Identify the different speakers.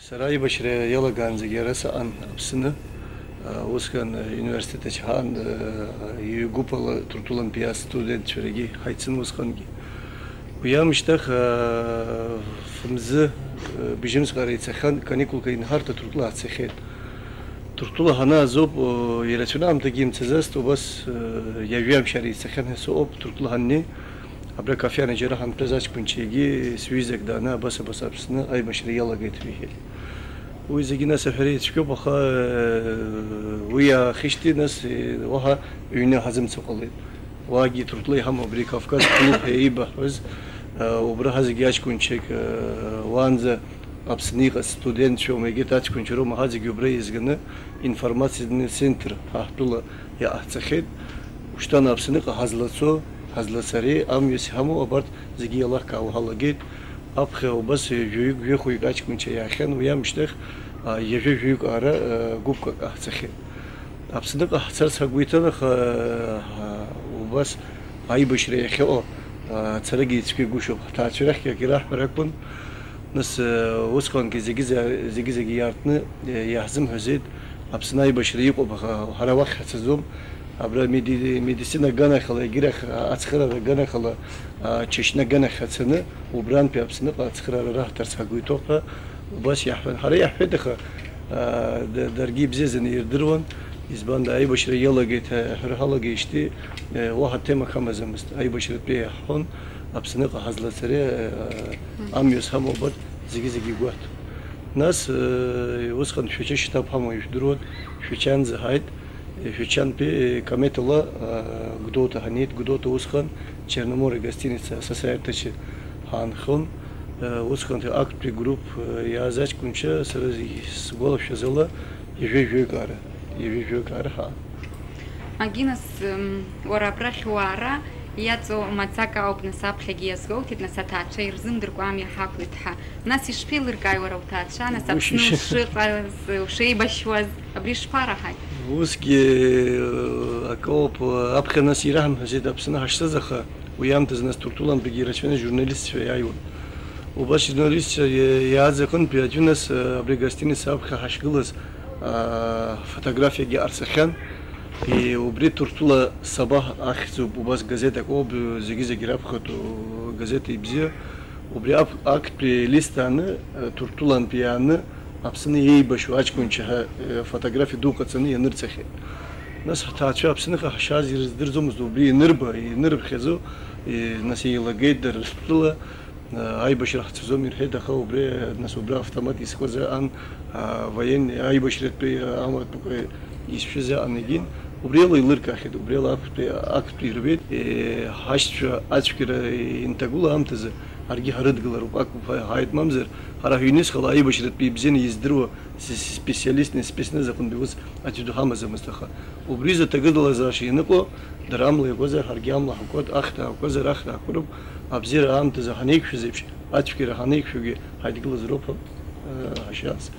Speaker 1: Saraybashire yalaganzi yarasa an apsını Oskan üniversitede çağın Yugopalı Turtulan piyas student çöregi haytsın Oskangi. Uyamıştık fımızı bijimiz garaytsa kan kanikulka in harta Turtula atsehet. Turtula hana zob yeraçuna amta gimtsizas to bas yaviyam şaraytsa kan heso op Turtula hanni abra kafiyana jera han prezaç punçegi Swizek dana basa apsını Aybashire yalagaytvihi. وإذا سفرية شكوبة ويا خشتي ناس وها عينا هزم سقلين واجي ترطلي هم بري كافكاز كلوب هيبة حز وبره هذا جاش كونشك وانزا أبسنيق ستودنت شو ما جيت أتش كونشرو ما هذا جبري إزجنا إنفورماسيون سنتر هحطولا يا أحتخد وشتان أبسنيق هزلة سري أم يسهمو أبرد زجي الله كاو هلا جيت أبخي وبس يخوي قاش كونشي ياخن ويا مشتخ يجيك أرا جوبك أحتخد أبسنيق أحتر سقويتنا وبس Aybashire يخو ترجع تسكي جوشو تعرف كي راح بركبن ناس وسكان كي زجي يارتنا يهزم هزيد أبسنا Aybashire يقو بخ هر وقت حسزوم أبرا ميديسينا جانا خلا جيرخ أتخرر جانا خلا تشيشنا جانا خسنة وبران بيابسنا أتخرر راح ترسقوي توقع وبس يحفن هري يحفدخ درجي بزيزن يردرون İzban da Aybashire yala git herhala geçti vahat tema kamazımız Aybashire bir hon apsını hazla sere amyos ham obat zigi guat nas uskan şuçe ştap ham yüşdurot şuçan zahayt şuçan pe kametala gudota hanit gudota uskan Черноморье гостиница сосредоточи ханхон uskan aktiv grup yazaç kunça sırası golf şazala yevye gara يجيك أرها.
Speaker 2: أجيناس ورا برخوارا ياتو ماتساكا أو بنساب حجياس قوت نساتات شيء رزندر قام يحاولتها ناس يشفيلر جاي ورا وتاتشا ناس أبسنو شيء وشيء بشواز أبريش فارا هاي.
Speaker 1: وسكي أكوب أبخي ناس يرهم هزيد أبسنا هشتزخا ويام تزناس تورتولان بجيراشنا جورناليست في عيون. وباش جورناليست يعزقون بيجوناس أبريغاستيني سابخا هشغلس фотография арсахан и убри туртула сабах ахзу бубас газета об зиги рабхату газета ибзе убри ак при листаны туртулан пияны апсыны ей башу ачкунча фотография дукацаны янырцахи нас хатача апсыны хашаз ирздырзумуз убри нырб хезу нас елагейдер туртула Aybashire хатзом ирхеда хаубре нас убра автомат искоза ан воен Aybashire при амат ишфизе анегин убрела илырка хед убрела акт ирбет хашча ачкира интагула амтазы арги харыдгылар ак хайтмамзер хара юнис хала Aybashire при бзен издыру специалист не спесне закон бивуз атиду хамаза мастаха убриза тагыдала зашиныко драмлы гоза харгиамла хакот ахта гоза рахта куруб أبزير عام تزحنيك في زبش أتفكر حنيك في هيدي كل ظروفها هشاس